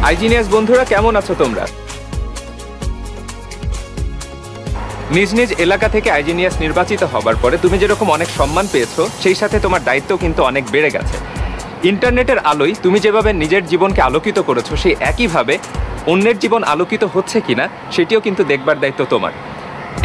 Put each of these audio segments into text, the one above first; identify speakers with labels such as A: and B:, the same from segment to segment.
A: আইজিনিয়াস বন্ধুরা, কেমন আছো তোমরা? নিজ নিজ এলাকা থেকে আইজিনিয়াস নির্বাচিত হবার পরে তুমি যেরকম অনেক সম্মান পেয়েছো, সেই সাথে তোমার দায়িত্ব কিন্তু অনেক বেড়ে গেছে। ইন্টারনেটের আলোয় তুমি যেভাবে নিজের জীবনকে আলোকিত করেছো, সেই একইভাবে অন্যের জীবন আলোকিত হচ্ছে কিনা সেটিও কিন্তু দেখবার দায়িত্ব তোমার।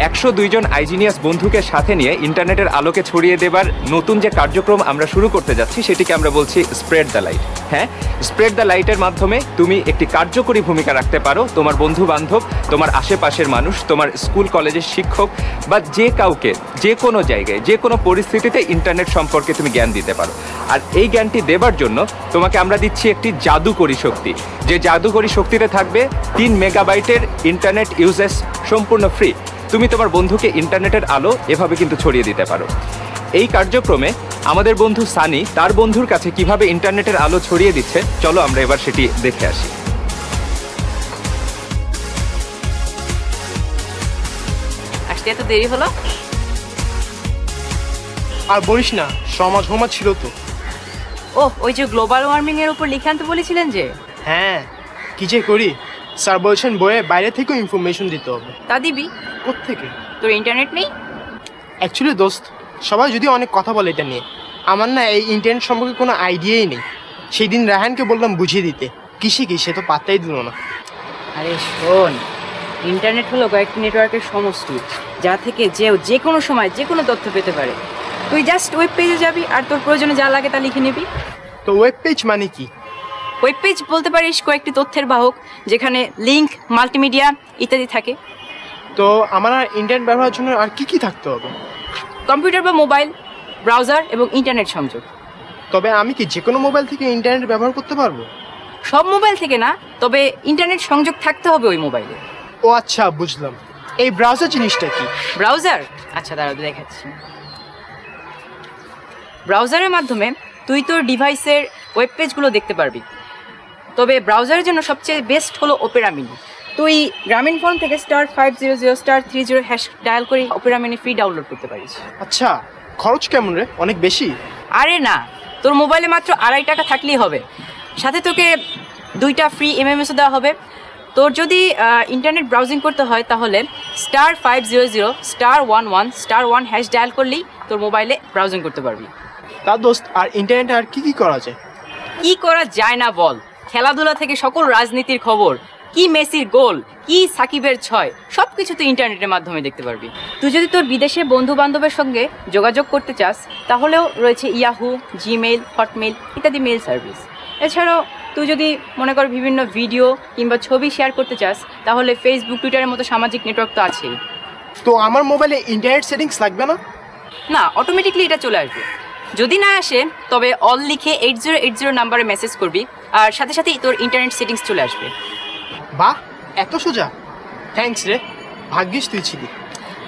A: 102 জন আইজিনিয়াস বন্ধুকে সাথে নিয়ে ইন্টারনেটের আলোকে ছড়িয়ে দেবার নতুন যে কার্যক্রম আমরা শুরু করতে যাচ্ছি, সেটিকে আমরা বলছি স্প্রেড দ্য লাইট। হ্যাঁ, স্প্রেড দ্য লাইটের মাধ্যমে তুমি একটি কার্যকরী ভূমিকা রাখতে পারো। তোমার বন্ধু বান্ধব, তোমার আশেপাশের মানুষ, তোমার স্কুল কলেজের শিক্ষক বা যে কাউকে যে কোনো জায়গায় যে কোনো পরিস্থিতিতে ইন্টারনেট সম্পর্কে তুমি জ্ঞান দিতে পারো। আর এই জ্ঞানটি দেবার জন্য তোমাকে আমরা দিচ্ছি একটি জাদুকরী শক্তি, যে জাদুকরী শক্তিতে থাকবে 3 মেগাবাইটের ইন্টারনেট ইউজেস সম্পূর্ণ ফ্রি। তুমি তোমার বন্ধুকে ইন্টারনেটের আলো এভাবে কিন্তু ছড়িয়ে দিতে পারো। এই কার্যক্রমে আমাদের বন্ধু সানি তার বন্ধুর কাছে কিভাবে ইন্টারনেটের আলো ছড়িয়ে দিচ্ছে, চলো আমরা এবার সেটি দেখে আসি।
B: আসতে এত দেরি হলো?
C: আর বলিস না, সমাজ হোমা ছিল তো।
B: ওই যে গ্লোবাল ওয়ার্মিং এর উপর লিখে আনতে বলেছিলেন যে।
C: হ্যাঁ, কি যে করি, স্যার বলছেন বইয়ে বাইরে থেকেও ইনফরমেশন দিতে হবে।
B: তা দিবি?
C: কোত্থেকে?
B: তোর ইন্টারনেট নেই?
C: অ্যাকচুয়ালি দোস্ত, সবাই যদি অনেক কথা বলে এটা নিয়ে, আমার না এই ইন্টারনেট সম্পর্কে কোনো আইডিয়াই নেই। সেই দিন রায়হানকে বললাম বুঝিয়ে দিতে, কিসে কি সে তো পাত্তাই দিল না।
B: আরে শোন, ইন্টারনেট হলো কয়েকটি নেটওয়ার্কের সমষ্টি, যা থেকে যে কোনো সময় যে কোনো তথ্য পেতে পারে। তুই জাস্ট ওয়েব পেজে যাবি আর তোর প্রয়োজনে যা লাগে তা লিখে নিবি।
C: তো ওয়েব পেজ মানে কি?
B: ওয়েব পেজ বলতে পারিস কয়েকটি তথ্যের বাহক, যেখানে লিঙ্ক, মাল্টিমিডিয়া ইত্যাদি থাকে।
C: তো আমার আর ইন্টারনেট ব্যবহারের জন্য আর কি কি থাকতে হবে?
B: কম্পিউটার বা মোবাইল, ব্রাউজার এবং ইন্টারনেট সংযোগ।
C: তবে আমি কি যে কোনো মোবাইল থেকে ইন্টারনেট ব্যবহার করতে পারবো?
B: সব মোবাইল থেকে না, তবে ইন্টারনেট সংযোগ থাকতে হবে ওই মোবাইলে।
C: ও আচ্ছা, বুঝলাম। এই ব্রাউজার জিনিসটা কি?
B: ব্রাউজার? আচ্ছা দাঁড়াও দেখাচ্ছি। ব্রাউজারের মাধ্যমে তুই তোর ডিভাইসের ওয়েব পেজগুলো দেখতে পারবি। তবে ব্রাউজারের জন্য সবচেয়ে বেস্ট হলো ওপেরা মিনি। তুই গ্রামীণ ফোন থেকে *500*30# ডায়াল করে ওপেরা মিনি ফ্রি ডাউনলোড করতে পারিস।
C: আচ্ছা, খরচ কেমন রে? অনেক বেশি?
B: আরে না, তোর মোবাইলে মাত্র 2.5 টাকা থাকলেই হবে। সাথে তোকে 2টা ফ্রি MMSও দেওয়া হবে। তোর যদি ইন্টারনেট ব্রাউজিং করতে হয় তাহলে *500*11*1# ডায়াল করলেই তোর মোবাইলে ব্রাউজিং করতে পারবি।
C: তা দোস্ত, আর ইন্টারনেটে আর কি কি করা যায়?
B: কি করা যায় না বল? খেলাধুলা থেকে সকল রাজনীতির খবর, কি মেসির গোল, কি সাকিবের 6, সব কিছু তুই ইন্টারনেটের মাধ্যমে দেখতে পারবি। তুই যদি তোর বিদেশে বন্ধু বান্ধবের সঙ্গে যোগাযোগ করতে চাস, তাহলেও রয়েছে ইয়াহু, জিমেইল, হটমেইল ইত্যাদি মেইল সার্ভিস। এছাড়াও তুই যদি মনে কর বিভিন্ন ভিডিও কিংবা ছবি শেয়ার করতে চাস, তাহলে ফেসবুক, টুইটারের মতো সামাজিক নেটওয়ার্ক তো আছেই।
C: তো আমার মোবাইলে ইন্টারনেট সেটিংস লাগবে না?
B: না, অটোমেটিকলি এটা চলে আসবে। যদি না আসে তবে অল লিখে 8080 নাম্বারে মেসেজ করবি, আর সাথে সাথেই তোর ইন্টারনেট সেটিংস চলে আসবে।
C: বাহ, এত সোজা! থ্যাঙ্কস রে, ভাগ্যিস তুই ছিলি।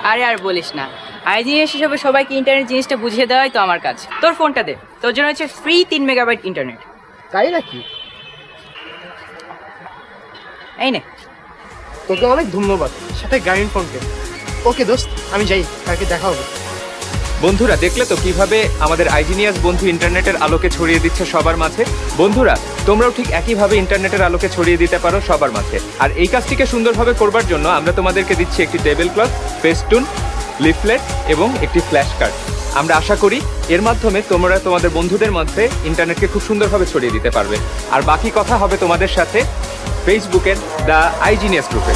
B: আরে আর বলিস না, আইজিনিয়াস হিসেবে সবাইকে ইন্টারনেট জিনিসটা বুঝিয়ে দেওয়াই তো আমার কাজ। তোর ফোনটা দে, তোর জন্য হচ্ছে ফ্রি 3 মেগাবাইট ইন্টারনেট।
C: তাই নাকি?
B: এই নে।
C: তোকে অনেক ধন্যবাদ, সাথে গ্রামীণ ফোনকে। ওকে দোস্ত, আমি যাই, কালকে দেখা হবে।
A: বন্ধুরা, দেখলে তো কিভাবে আমাদের আইজিনিয়াস বন্ধু ইন্টারনেটের আলোকে ছড়িয়ে দিচ্ছে সবার মাঝে। বন্ধুরা, তোমরাও ঠিক একইভাবে ইন্টারনেটের আলোকে ছড়িয়ে দিতে পারো সবার মাঝে। আর এই কাজটিকে সুন্দরভাবে করবার জন্য আমরা তোমাদেরকে দিচ্ছি একটি টেবিল ক্লথ, ফেস্টুন, লিফলেট এবং একটি ফ্ল্যাশ কার্ড। আমরা আশা করি এর মাধ্যমে তোমরা তোমাদের বন্ধুদের মধ্যে ইন্টারনেটকে খুব সুন্দরভাবে ছড়িয়ে দিতে পারবে। আর বাকি কথা হবে তোমাদের সাথে ফেসবুকের দ্য আইজিনিয়াস গ্রুপে।